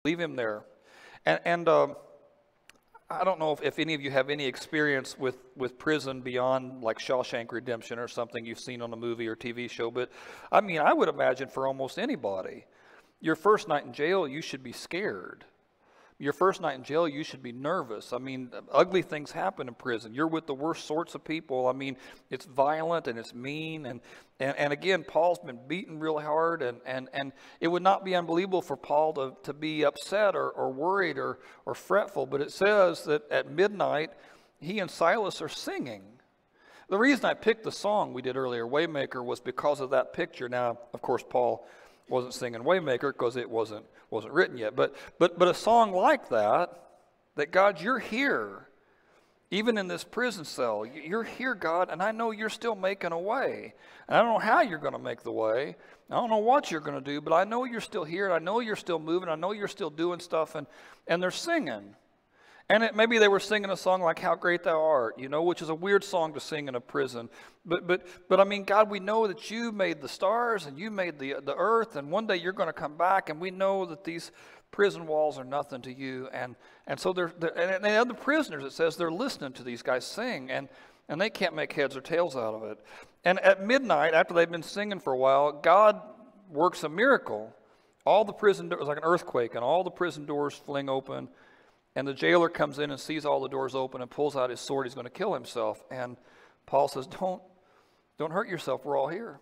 Leave him there. And I don't know if any of you have any experience with prison beyond like Shawshank Redemption or something you've seen on a movie or TV show, but I mean, I would imagine for almost anybody, your first night in jail, you should be scared. Your first night in jail, you should be nervous. I mean, ugly things happen in prison. You're with the worst sorts of people. I mean, it's violent and it's mean. And again, Paul's been beaten real hard. And it would not be unbelievable for Paul to be upset or worried or fretful. But it says that at midnight, he and Silas are singing. The reason I picked the song we did earlier, Waymaker, was because of that picture. Now, of course, Paul wasn't singing Waymaker because it wasn't written yet. But a song like that God, you're here. Even in this prison cell, you're here, God, and I know you're still making a way. And I don't know how you're going to make the way. I don't know what you're going to do, but I know you're still here, and I know you're still moving. I know you're still doing stuff, and they're singing. And maybe they were singing a song like How Great Thou Art, which is a weird song to sing in a prison. But I mean, God, we know that you made the stars and you made the earth, and one day you're going to come back, and we know that these prison walls are nothing to you. And so and the other prisoners, it says, they're listening to these guys sing, and they can't make heads or tails out of it. And at midnight, after they've been singing for a while, God works a miracle. All the prison doors, like an earthquake, and all the prison doors fling open. And the jailer comes in and sees all the doors open and pulls out his sword. He's going to kill himself. And Paul says, don't hurt yourself. We're all here.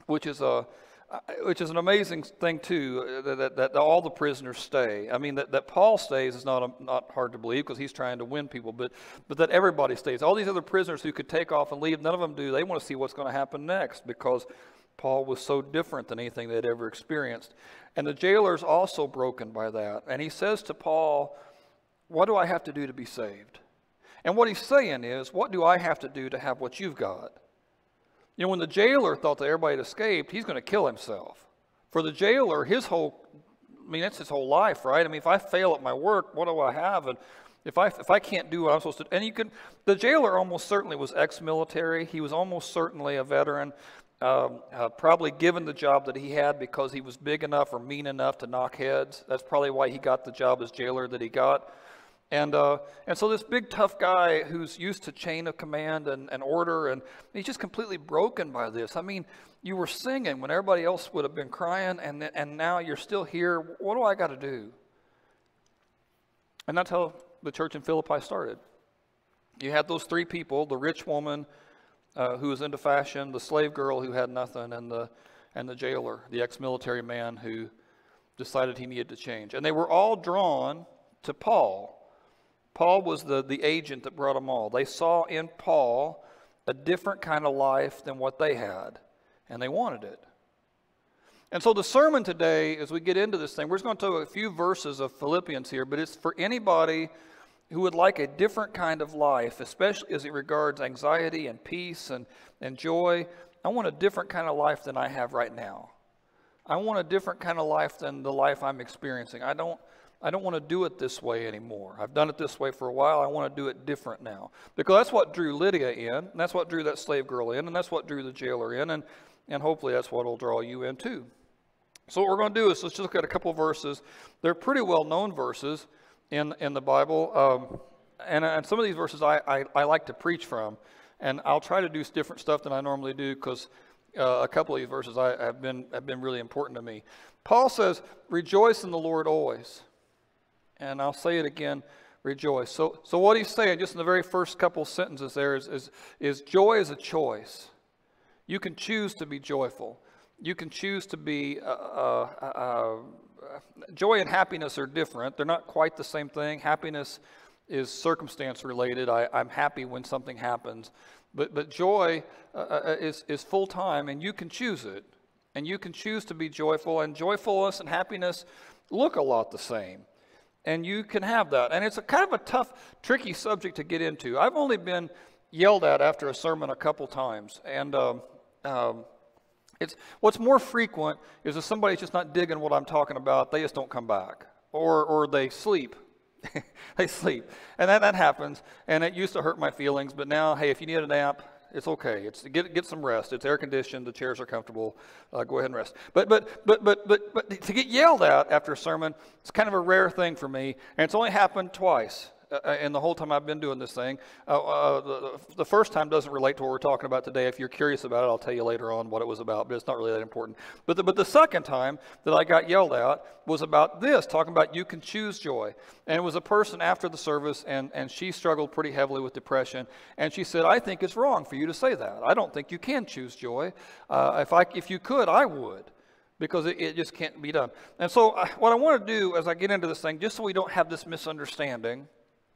Which is an amazing thing, too, that all the prisoners stay. I mean, that Paul stays is not hard to believe because he's trying to win people, but that everybody stays. All these other prisoners who could take off and leave, none of them do. They want to see what's going to happen next because Paul was so different than anything they'd ever experienced. And the jailer's also broken by that. And he says to Paul, what do I have to do to be saved? And what he's saying is, what do I have to do to have what you've got? When the jailer thought that everybody had escaped, he's going to kill himself. For the jailer, that's his whole life, right? I mean, if I fail at my work, what do I have? And if I can't do what I'm supposed to do. And the jailer almost certainly was ex-military. He was almost certainly a veteran. Probably given the job that he had because he was big enough or mean enough to knock heads. That's probably why he got the job as jailer that he got. And so this big tough guy who's used to chain of command and order, and he's just completely broken by this. I mean, you were singing when everybody else would have been crying, and now you're still here. What do I got to do? And that's how the church in Philippi started. You had those three people, the rich woman who was into fashion, the slave girl who had nothing, and the jailer, the ex-military man who decided he needed to change. And they were all drawn to Paul. Paul was the agent that brought them all. They saw in Paul a different kind of life than what they had, and they wanted it. And so the sermon today, as we get into this thing, we're just going to talk a few verses of Philippians here, but it's for anybody who would like a different kind of life, especially as it regards anxiety and peace and joy. I want a different kind of life than I have right now. I want a different kind of life than the life I'm experiencing. I don't want to do it this way anymore. I've done it this way for a while. I want to do it different now. Because that's what drew Lydia in, and that's what drew that slave girl in, and that's what drew the jailer in, and hopefully that's what will draw you in too. So what we're going to do is let's just look at a couple of verses. They're pretty well-known verses in the Bible, and some of these verses I like to preach from, and I'll try to do different stuff than I normally do because a couple of these verses have been really important to me. Paul says, "Rejoice in the Lord always," and I'll say it again, rejoice. So what he's saying, just in the very first couple sentences there, is joy is a choice. You can choose to be joyful. You can choose to be joy and happiness are different. They're not quite the same thing. Happiness is circumstance related. I'm happy when something happens. But joy is full time, and you can choose it. And you can choose to be joyful. And joyfulness and happiness look a lot the same. And you can have that. And it's a kind of a tough, tricky subject to get into. I've only been yelled at after a sermon a couple times. And what's more frequent is if somebody's just not digging what I'm talking about, they just don't come back. Or they sleep. They sleep. And that happens. And it used to hurt my feelings. But now, hey, if you need a nap, It's okay. It's get some rest. It's air conditioned. The chairs are comfortable. Go ahead and rest. But to get yelled at after a sermon, it's kind of a rare thing for me, and it's only happened twice. And the whole time I've been doing this thing, the first time doesn't relate to what we're talking about today. If you're curious about it, I'll tell you later on what it was about, but it's not really that important. But the second time that I got yelled at was about this, talking about you can choose joy. And it was a person after the service, and she struggled pretty heavily with depression. And she said, I think it's wrong for you to say that. I don't think you can choose joy. If you could, I would. Because it just can't be done. And so what I want to do as I get into this thing, just so we don't have this misunderstanding,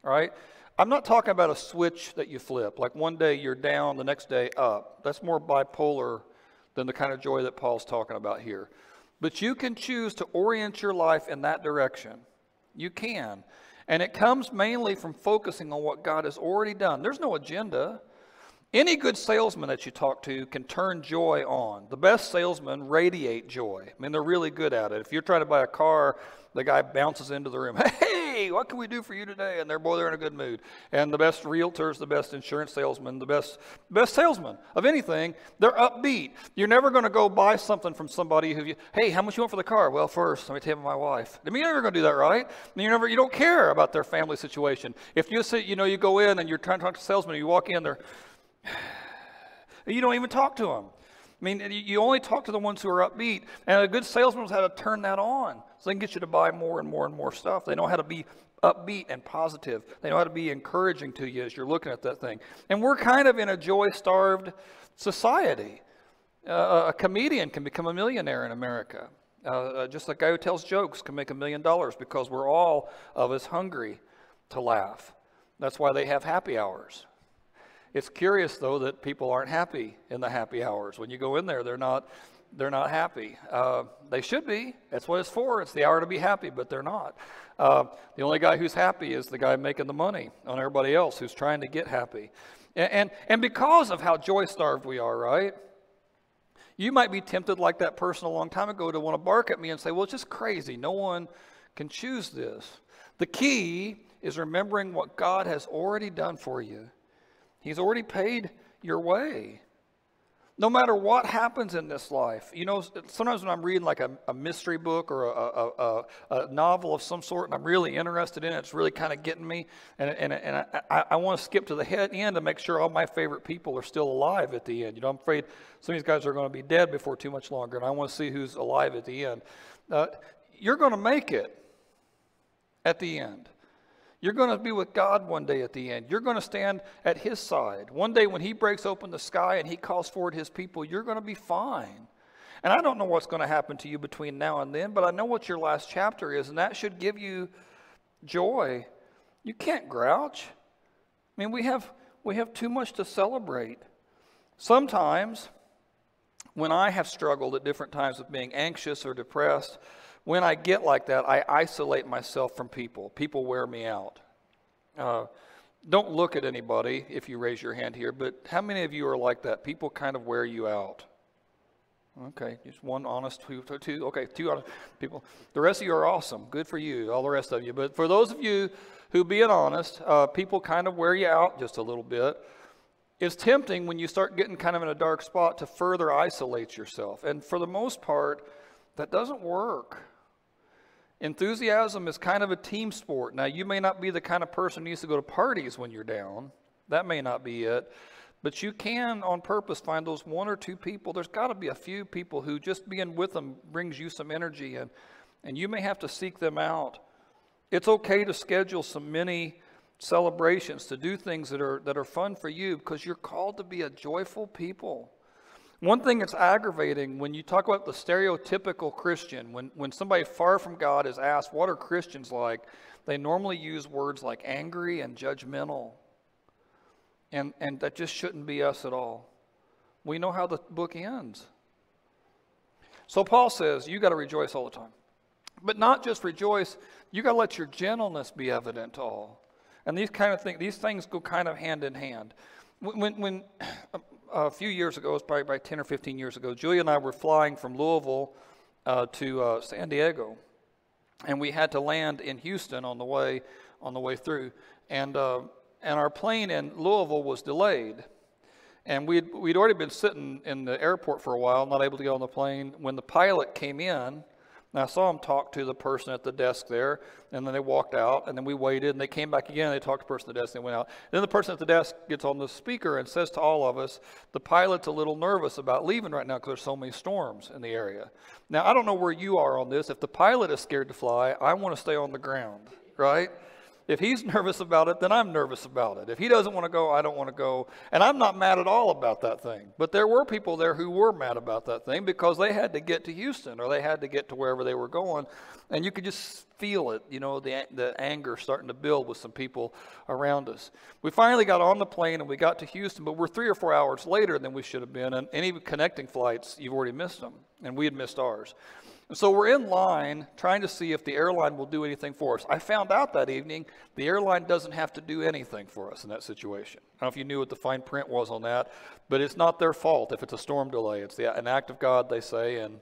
all right? I'm not talking about a switch that you flip. Like one day you're down, the next day up. That's more bipolar than the kind of joy that Paul's talking about here. But you can choose to orient your life in that direction. You can. And it comes mainly from focusing on what God has already done. There's no agenda. Any good salesman that you talk to can turn joy on. The best salesmen radiate joy. I mean, they're really good at it. If you're trying to buy a car, the guy bounces into the room. Hey, what can we do for you today? And they're in a good mood. And the best realtors, the best insurance salesmen, the best salesman of anything, they're upbeat. You're never going to go buy something from somebody hey, how much you want for the car? Well, first, let me tell you my wife. I mean, you're never going to do that, right? I mean, you don't care about their family situation. If you say, you go in and you're trying to talk to a salesman, you walk in, you don't even talk to them. I mean, you only talk to the ones who are upbeat. And a good salesman knows how to turn that on so they can get you to buy more and more and more stuff. They know how to be upbeat and positive. They know how to be encouraging to you as you're looking at that thing. And we're kind of in a joy-starved society. A comedian can become a millionaire in America. Just a guy who tells jokes can make $1 million because we're all of us hungry to laugh. That's why they have happy hours. It's curious, though, that people aren't happy in the happy hours. When you go in there, they're not happy. They should be. That's what it's for. It's the hour to be happy, but they're not. The only guy who's happy is the guy making the money on everybody else who's trying to get happy. And because of how joy-starved we are, right? You might be tempted like that person a long time ago to want to bark at me and say, well, it's just crazy. No one can choose this. The key is remembering what God has already done for you. He's already paid your way. No matter what happens in this life. Sometimes when I'm reading like a mystery book or a novel of some sort and I'm really interested in it, it's really kind of getting me. And I want to skip to the end to make sure all my favorite people are still alive at the end. I'm afraid some of these guys are going to be dead before too much longer, and I want to see who's alive at the end. You're going to make it at the end. You're going to be with God one day at the end. You're going to stand at His side. One day when He breaks open the sky and He calls forward His people, you're going to be fine. And I don't know what's going to happen to you between now and then, but I know what your last chapter is, and that should give you joy. You can't grouch. I mean, we have too much to celebrate. Sometimes, when I have struggled at different times with being anxious or depressed, when I get like that, I isolate myself from people. People wear me out. Don't look at anybody if you raise your hand here, but how many of you are like that? People kind of wear you out. Okay, just one honest, two honest people. The rest of you are awesome. Good for you, all the rest of you. But for those of you who, being honest, people kind of wear you out just a little bit. It's tempting when you start getting kind of in a dark spot to further isolate yourself. And for the most part, that doesn't work. Enthusiasm is kind of a team sport. Now, you may not be the kind of person who needs to go to parties when you're down. That may not be it. But you can, on purpose, find those one or two people. There's got to be a few people who just being with them brings you some energy, and you may have to seek them out. It's okay to schedule some mini celebrations, to do things that are fun for you, because you're called to be a joyful people. One thing that's aggravating when you talk about the stereotypical Christian, when somebody far from God is asked, what are Christians like? They normally use words like angry and judgmental. And that just shouldn't be us at all. We know how the book ends. So Paul says, you got to rejoice all the time. But not just rejoice, you got to let your gentleness be evident to all. And these things go kind of hand in hand. When a few years ago, it was probably about 10 or 15 years ago, Julia and I were flying from Louisville to San Diego, and we had to land in Houston on the way through, and our plane in Louisville was delayed, And we'd already been sitting in the airport for a while, not able to get on the plane. When the pilot came in, and I saw him talk to the person at the desk there, and then they walked out, and then we waited, and they came back again, and they talked to the person at the desk, and they went out. Then the person at the desk gets on the speaker and says to all of us, the pilot's a little nervous about leaving right now because there's so many storms in the area. Now, I don't know where you are on this. If the pilot is scared to fly, I want to stay on the ground, right? If he's nervous about it, then I'm nervous about it. If he doesn't want to go, I don't want to go. And I'm not mad at all about that thing. But there were people there who were mad about that thing because they had to get to Houston or they had to get to wherever they were going. And you could just feel it, you know, the anger starting to build with some people around us. We finally got on the plane and we got to Houston, but we're 3 or 4 hours later than we should have been. And any connecting flights, you've already missed them. And we had missed ours. And so we're in line trying to see if the airline will do anything for us. I found out that evening the airline doesn't have to do anything for us in that situation. I don't know if you knew what the fine print was on that, but it's not their fault if it's a storm delay. It's an act of God, they say, and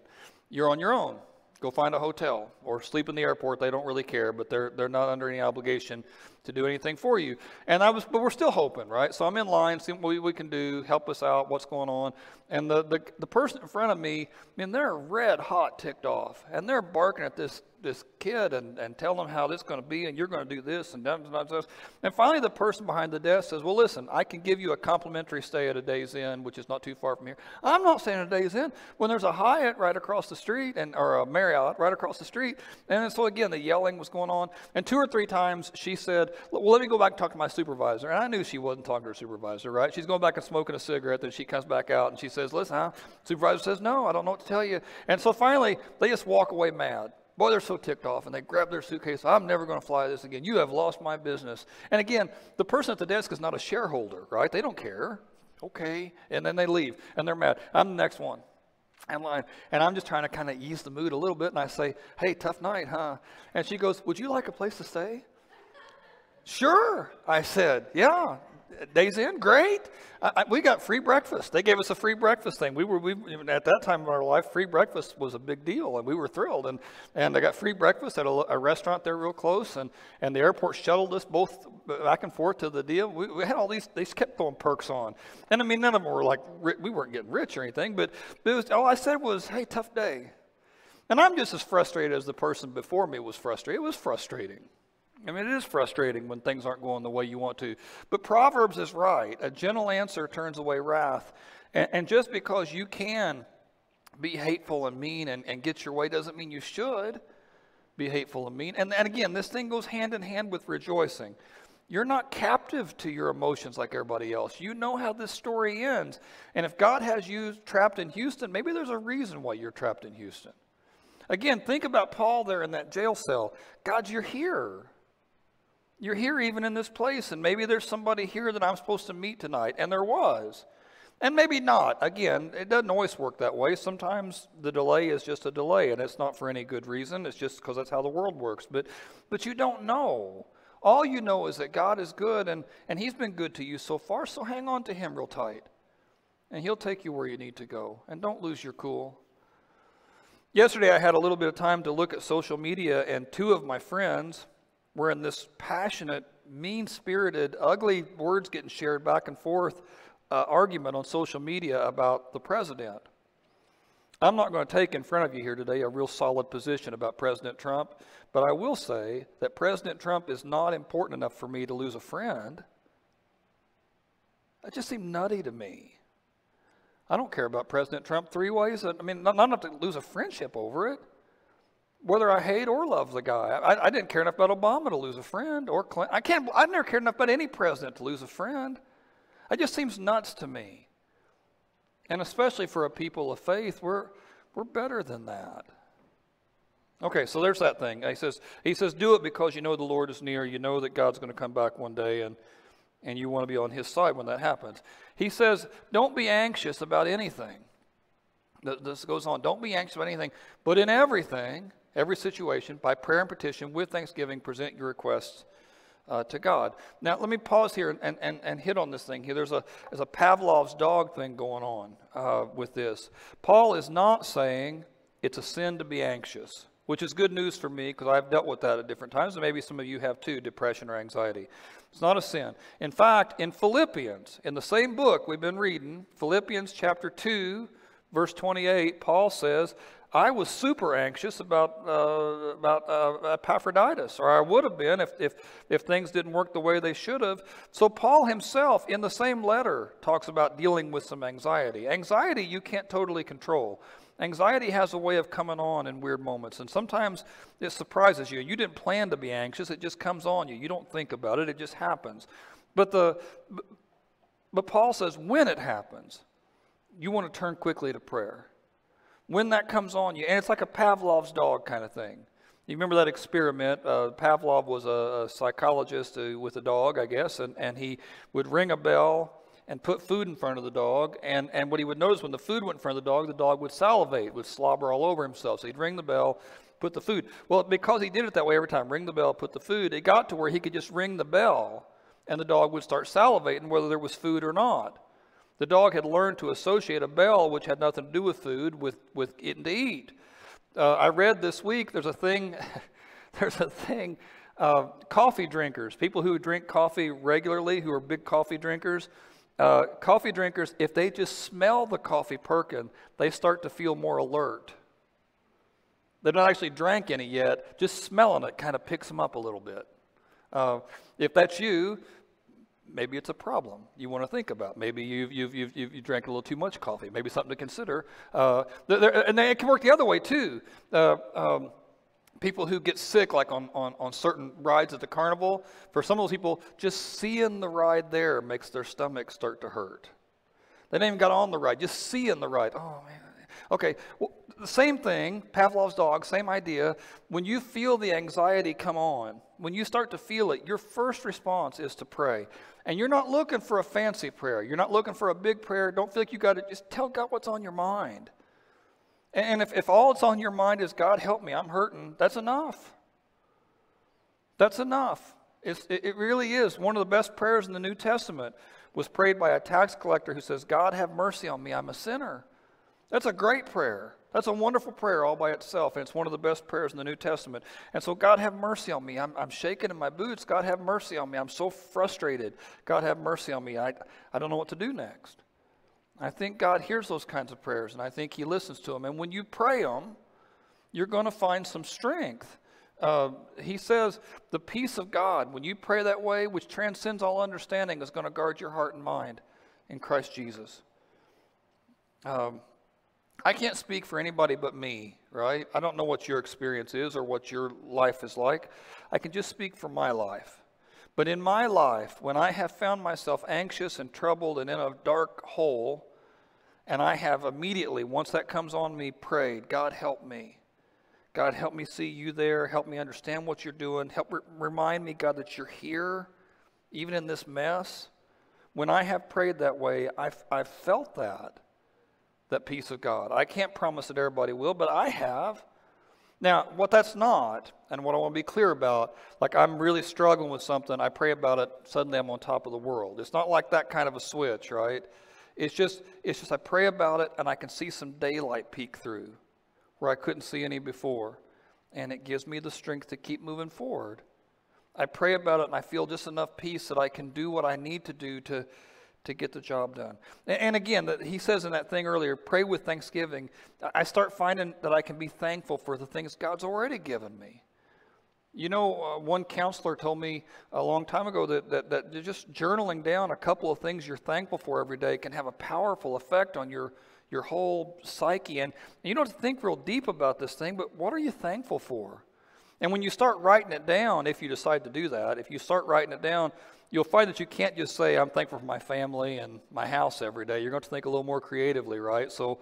you're on your own. Go find a hotel or sleep in the airport. They don't really care, but they're not under any obligation to do anything for you. But we're still hoping, right? So I'm in line, seeing what we can do, help us out, what's going on. And the person in front of me, I mean, they're red hot, ticked off, and they're barking at this kid and telling them how this is going to be, and you're going to do this and that. And finally, the person behind the desk says, well, listen, I can give you a complimentary stay at a Days Inn, which is not too far from here. I'm not staying at a Days Inn when there's a Hyatt right across the street or a Marriott right across the street. And so again, the yelling was going on. And 2 or 3 times she said, well, let me go back and talk to my supervisor. And I knew she wasn't talking to her supervisor, right? She's going back and smoking a cigarette. Then she comes back out and she says, listen, supervisor says, no, I don't know what to tell you. And so finally, they just walk away mad. Boy, they're so ticked off, and they grab their suitcase. I'm never going to fly this again. You have lost my business. And again, the person at the desk is not a shareholder, right? They don't care. Okay. And then they leave, and they're mad. I'm the next one in line, and I'm just trying to kind of ease the mood a little bit, and I say, hey, tough night, huh? And she goes, would you like a place to stay? Sure, I said. Yeah. Days Inn, great. We got free breakfast. They gave us a free breakfast thing. We at that time of our life, free breakfast was a big deal, and we were thrilled. And I got free breakfast at a restaurant there real close, and the airport shuttled us both back and forth to the deal. We had all these. They kept throwing perks on, and I mean none of them were like we weren't getting rich or anything, but it was, all I said was, "Hey, tough day," and I'm just as frustrated as the person before me was frustrated. It was frustrating. I mean, it is frustrating when things aren't going the way you want to. But Proverbs is right. A gentle answer turns away wrath. And just because you can be hateful and mean and get your way doesn't mean you should be hateful and mean. And again, this thing goes hand in hand with rejoicing. You're not captive to your emotions like everybody else. You know how this story ends. And if God has you trapped in Houston, maybe there's a reason why you're trapped in Houston. Again, think about Paul there in that jail cell. God, you're here. You're here even in this place, and maybe there's somebody here that I'm supposed to meet tonight, and there was. And maybe not. Again, it doesn't always work that way. Sometimes the delay is just a delay, and it's not for any good reason. It's just because that's how the world works. But you don't know. All you know is that God is good, and he's been good to you so far, so hang on to him real tight. And he'll take you where you need to go. And don't lose your cool. Yesterday, I had a little bit of time to look at social media, and 2 of my friends were in this passionate, mean-spirited, ugly words getting shared back and forth argument on social media about the president. I'm not going to take in front of you here today a real solid position about President Trump, but I will say that President Trump is not important enough for me to lose a friend. That just seemed nutty to me. I don't care about President Trump 3 ways. I mean, not enough to lose a friendship over it. Whether I hate or love the guy. I didn't care enough about Obama to lose a friend, or Clinton. I never cared enough about any president to lose a friend. It just seems nuts to me. And especially for a people of faith, we're better than that. Okay, so there's that thing. He says, do it because you know the Lord is near. You know that God's going to come back one day, and you want to be on his side when that happens. He says, don't be anxious about anything. This goes on. Don't be anxious about anything, but in everything, every situation, by prayer and petition, with thanksgiving, present your requests to God. Now, let me pause here and hit on this thing here. There's a Pavlov's dog thing going on with this. Paul is not saying it's a sin to be anxious, which is good news for me because I've dealt with that at different times, and maybe some of you have too, depression or anxiety. It's not a sin. In fact, in Philippians, in the same book we've been reading, Philippians chapter 2, verse 28, Paul says, I was super anxious about Epaphroditus, or I would have been if things didn't work the way they should have. So Paul himself, in the same letter, talks about dealing with some anxiety. Anxiety you can't totally control. Anxiety has a way of coming on in weird moments, and sometimes it surprises you. You didn't plan to be anxious. It just comes on you. You don't think about it. It just happens. But Paul says when it happens, you want to turn quickly to prayer. When that comes on you, and it's like a Pavlov's dog kind of thing. You remember that experiment? Pavlov was a psychologist with a dog, I guess, and he would ring a bell and put food in front of the dog, and what he would notice when the food went in front of the dog would salivate, would slobber all over himself. So he'd ring the bell, put the food. Well, because he did it that way every time, ring the bell, put the food, it got to where he could just ring the bell, and the dog would start salivating whether there was food or not. The dog had learned to associate a bell, which had nothing to do with food, with getting to eat. I read this week there's a thing, coffee drinkers, people who drink coffee regularly, who are big coffee drinkers, if they just smell the coffee perking, they start to feel more alert. They've not actually drank any yet, just smelling it kind of picks them up a little bit. If that's you, maybe it's a problem you want to think about. Maybe you drank a little too much coffee. Maybe something to consider. And it can work the other way too. People who get sick, like on certain rides at the carnival, for some of those people, just seeing the ride there makes their stomach start to hurt. They didn't even got on the ride, just seeing the ride. Oh man. Okay, well, the same thing, Pavlov's dog, same idea. When you feel the anxiety come on, when you start to feel it, your first response is to pray. And you're not looking for a fancy prayer. You're not looking for a big prayer. Don't feel like you got to just tell God what's on your mind. And if all that's on your mind is, God, help me, I'm hurting, that's enough. That's enough. It really is. One of the best prayers in the New Testament was prayed by a tax collector who says, God, have mercy on me, I'm a sinner. That's a great prayer. That's a wonderful prayer all by itself, and it's one of the best prayers in the New Testament. And so, God, have mercy on me. I'm shaking in my boots. God, have mercy on me. I'm so frustrated. God, have mercy on me. I don't know what to do next. I think God hears those kinds of prayers, and I think He listens to them. And when you pray them, you're going to find some strength. He says, the peace of God, when you pray that way, which transcends all understanding, is going to guard your heart and mind in Christ Jesus. I can't speak for anybody but me, right? I don't know what your experience is or what your life is like. I can just speak for my life. But in my life, when I have found myself anxious and troubled and in a dark hole, and I have immediately, once that comes on me, prayed, God, help me. God, help me see you there. Help me understand what you're doing. Help remind me, God, that you're here, even in this mess. When I have prayed that way, I've felt that peace of God. I can't promise that everybody will, but I have. Now, what that's not, and what I want to be clear about, like I'm really struggling with something, I pray about it, suddenly I'm on top of the world. It's not like that kind of a switch, right? It's just I pray about it and I can see some daylight peek through where I couldn't see any before. And it gives me the strength to keep moving forward. I pray about it and I feel just enough peace that I can do what I need to do to get the job done. And again, he says in that thing earlier, pray with thanksgiving. I start finding that I can be thankful for the things God's already given me. You know, one counselor told me a long time ago that just journaling down a couple of things you're thankful for every day can have a powerful effect on your whole psyche. And you don't have to think real deep about this thing, but what are you thankful for? And when you start writing it down, if you decide to do that, if you start writing it down, you'll find that you can't just say, I'm thankful for my family and my house every day. You're going to think a little more creatively, right? So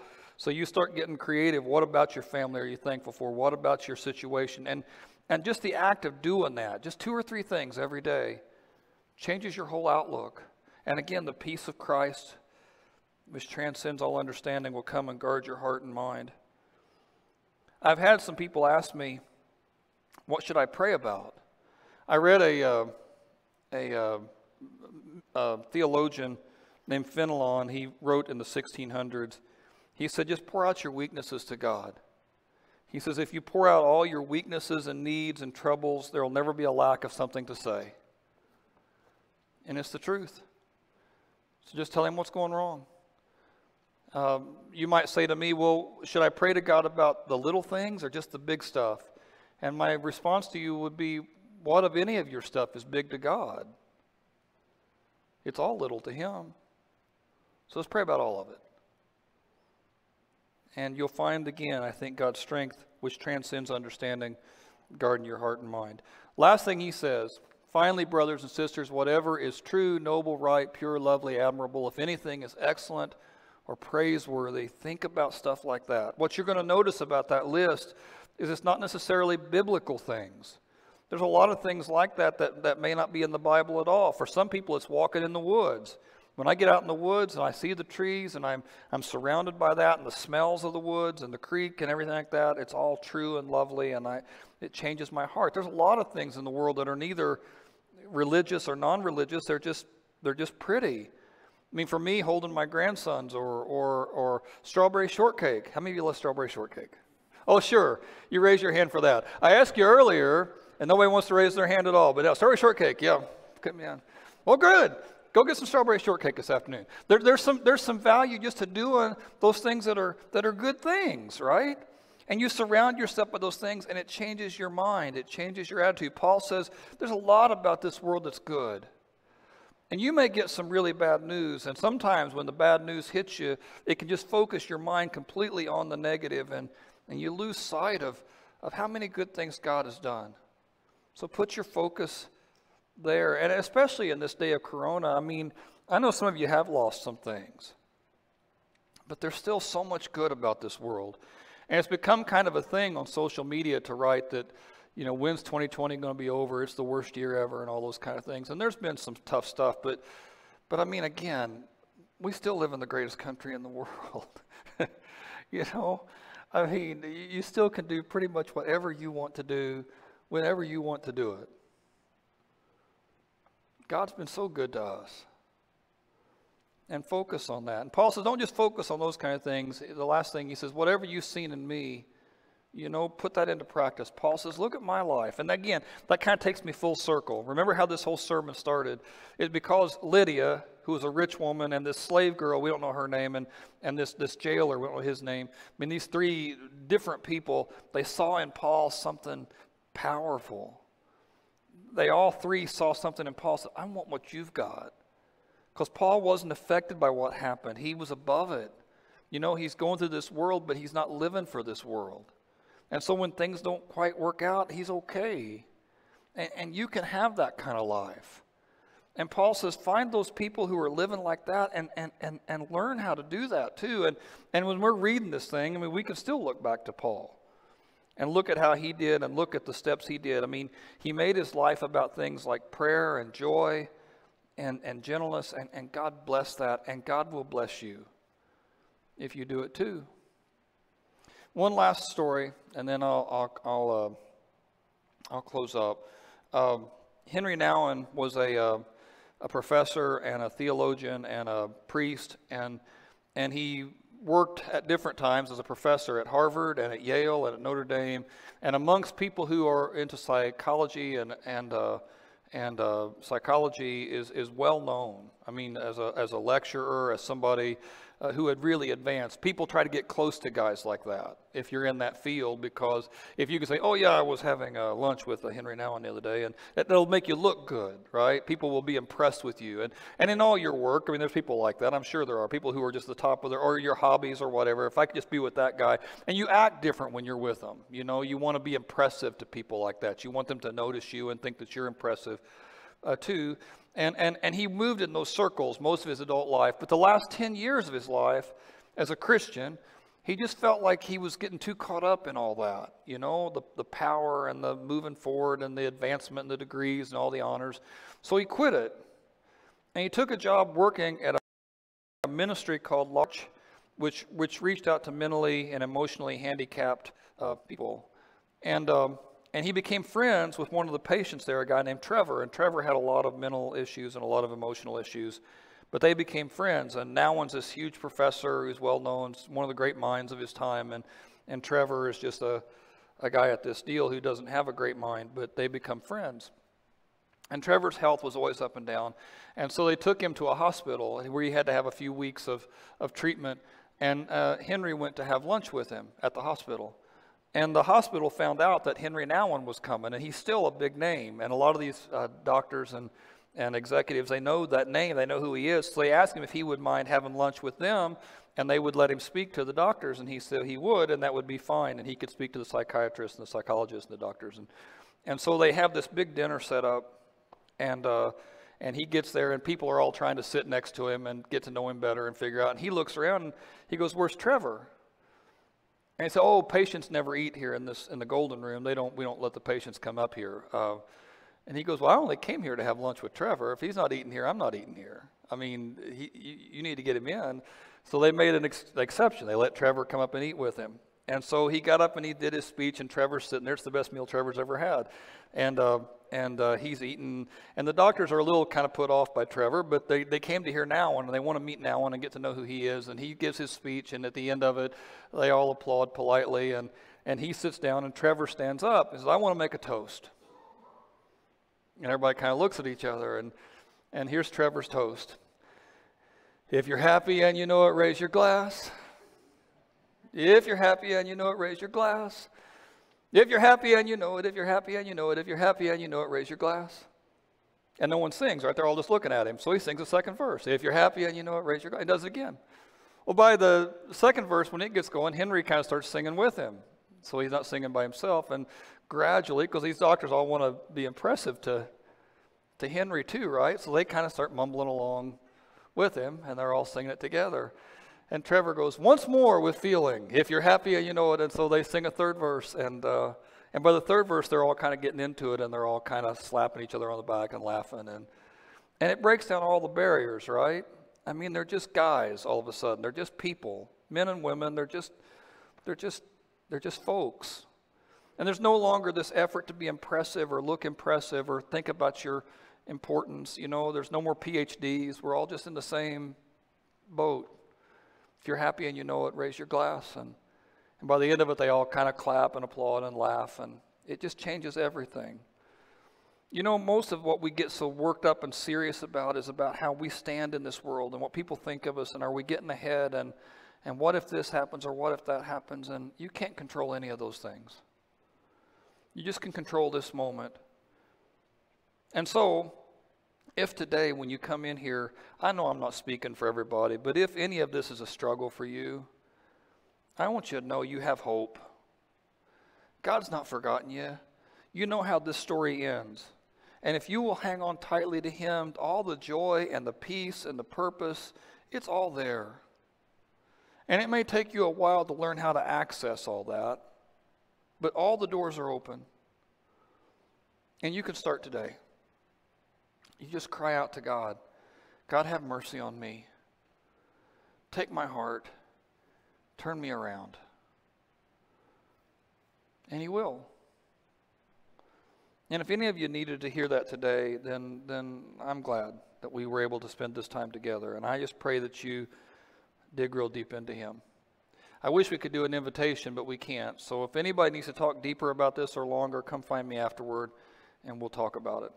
you start getting creative. What about your family are you thankful for? What about your situation? And just the act of doing that, just 2 or 3 things every day, changes your whole outlook. And again, the peace of Christ, which transcends all understanding, will come and guard your heart and mind. I've had some people ask me, what should I pray about? I read a theologian named Fenelon. He wrote in the 1600s. He said, just pour out your weaknesses to God. He says, if you pour out all your weaknesses and needs and troubles, there will never be a lack of something to say. And it's the truth. So just tell him what's going wrong. You might say to me, well, should I pray to God about the little things or just the big stuff? And my response to you would be, what of any of your stuff is big to God? It's all little to him. So let's pray about all of it. And you'll find again, I think, God's strength, which transcends understanding, guarding your heart and mind. Last thing he says, finally, brothers and sisters, whatever is true, noble, right, pure, lovely, admirable, if anything is excellent or praiseworthy, think about stuff like that. What you're going to notice about that list is it's not necessarily biblical things. There's a lot of things like that may not be in the Bible at all. For some people, it's walking in the woods. When I get out in the woods and I see the trees and I'm surrounded by that and the smells of the woods and the creek and everything like that, it's all true and lovely, and it changes my heart. There's a lot of things in the world that are neither religious or non-religious. They're just pretty. I mean, for me, holding my grandsons or strawberry shortcake. How many of you love strawberry shortcake? Oh, sure. You raise your hand for that. I asked you earlier, and nobody wants to raise their hand at all. But strawberry shortcake, yeah. Put me on. Well, good. Go get some strawberry shortcake this afternoon. There's some value just to doing those things that are good things, right? And you surround yourself with those things, and it changes your mind. It changes your attitude. Paul says there's a lot about this world that's good. And you may get some really bad news, and sometimes when the bad news hits you, it can just focus your mind completely on the negative, and you lose sight of how many good things God has done. So put your focus there, and especially in this day of Corona. I mean, I know some of you have lost some things, but there's still so much good about this world. And it's become kind of a thing on social media to write that, you know, when's 2020 going to be over? It's the worst year ever and all those kind of things. And there's been some tough stuff, but I mean, again, we still live in the greatest country in the world. You know, I mean, you still can do pretty much whatever you want to do, whenever you want to do it. God's been so good to us. And focus on that. And Paul says, don't just focus on those kind of things. The last thing he says, whatever you've seen in me, you know, put that into practice. Paul says, look at my life. And again, that kind of takes me full circle. Remember how this whole sermon started? It's because Lydia, who was a rich woman, and this slave girl, we don't know her name, and this jailer, we don't know his name. I mean, these three different people, they saw in Paul something powerful. They all three saw something in Paul, said, I want what you've got. Because Paul wasn't affected by what happened. He was above it. You know, he's going through this world, but he's not living for this world. And so when things don't quite work out, he's okay. And you can have that kind of life. And Paul says, find those people who are living like that and learn how to do that too. And when we're reading this thing, I mean, we can still look back to Paul and look at how he did and look at the steps he did. I mean, he made his life about things like prayer and joy and gentleness, and God bless that, and God will bless you if you do it too. One last story, and then I'll close up. Henry Nouwen was a professor and a theologian and a priest, and he worked at different times as a professor at Harvard and at Yale and at Notre Dame, and amongst people who are into psychology and psychology is well known. I mean, as a lecturer, as somebody who had really advanced. People try to get close to guys like that if you're in that field, because if you can say, oh yeah, I was having lunch with Henry Nouwen the other day, and that'll make you look good, right? People will be impressed with you. And in all your work, I mean, there's people like that. I'm sure there are people who are just the top of their, or your hobbies or whatever. If I could just be with that guy, and you act different when you're with them. You know, you want to be impressive to people like that. You want them to notice you and think that you're impressive too. And he moved in those circles most of his adult life. But the last 10 years of his life as a Christian, he just felt like he was getting too caught up in all that. You know, the power and the moving forward and the advancement and the degrees and all the honors. So he quit it. And he took a job working at a ministry called Larch, which reached out to mentally and emotionally handicapped people. And he became friends with one of the patients there, a guy named Trevor. And Trevor had a lot of mental issues and a lot of emotional issues. But they became friends. And Nouwen's this huge professor who's well known, one of the great minds of his time. And Trevor is just a guy at this deal who doesn't have a great mind, but they become friends. And Trevor's health was always up and down. And so they took him to a hospital where he had to have a few weeks of treatment. And Henry went to have lunch with him at the hospital. And the hospital found out that Henry Nouwen was coming, and he's still a big name. And a lot of these doctors and executives, they know that name, they know who he is. So they asked him if he would mind having lunch with them, and they would let him speak to the doctors. And he said he would, and that would be fine. And he could speak to the psychiatrists and the psychologists and the doctors. And so they have this big dinner set up. And he gets there, and people are all trying to sit next to him and get to know him better and figure out. And he looks around, and he goes, "Where's Trevor?" And he said, "Oh, patients never eat here in the Golden Room. We don't let the patients come up here." And he goes, "Well, I only came here to have lunch with Trevor. If he's not eating here, I'm not eating here. I mean, you need to get him in." So they made an exception. They let Trevor come up and eat with him. And so he got up and he did his speech, and Trevor's sitting there. It's the best meal Trevor's ever had. And he's eating, and the doctors are a little kind of put off by Trevor, but they came to hear Nouwen, and they want to meet Nouwen and get to know who he is. And he gives his speech, and at the end of it, they all applaud politely, and he sits down, and Trevor stands up and says, "I want to make a toast." And everybody kind of looks at each other, and here's Trevor's toast. "If you're happy and you know it, raise your glass. If you're happy and you know it, raise your glass. If you're happy and you know it, if you're happy and you know it, if you're happy and you know it, raise your glass." And no one sings, right? They're all just looking at him. So he sings the second verse. "If you're happy and you know it, raise your glass." He does it again. Well, by the second verse, when it gets going, Henry kind of starts singing with him. So he's not singing by himself. And gradually, because these doctors all want to be impressive to Henry too, right? So they kind of start mumbling along with him, and they're all singing it together. And Trevor goes, "Once more with feeling, if you're happy and you know it." And so they sing a third verse. And by the third verse, they're all kind of getting into it, and they're all kind of slapping each other on the back and laughing. And it breaks down all the barriers, right? I mean, they're just guys all of a sudden. They're just people, men and women. They're just folks. And there's no longer this effort to be impressive or look impressive or think about your importance. You know, there's no more PhDs. We're all just in the same boat. If you're happy and you know it, raise your glass. And by the end of it, they all kind of clap and applaud and laugh, and it just changes everything. You know, most of what we get so worked up and serious about is about how we stand in this world and what people think of us, and are we getting ahead, and what if this happens or what if that happens, and you can't control any of those things. You just can control this moment. And so, if today when you come in here, I know I'm not speaking for everybody, but if any of this is a struggle for you, I want you to know you have hope. God's not forgotten you. You know how this story ends. And if you will hang on tightly to Him, all the joy and the peace and the purpose, it's all there. And it may take you a while to learn how to access all that, but all the doors are open. And you can start today. You just cry out to God, "God, have mercy on me. Take my heart. Turn me around." And He will. And if any of you needed to hear that today, then I'm glad that we were able to spend this time together. And I just pray that you dig real deep into Him. I wish we could do an invitation, but we can't. So if anybody needs to talk deeper about this or longer, come find me afterward, and we'll talk about it.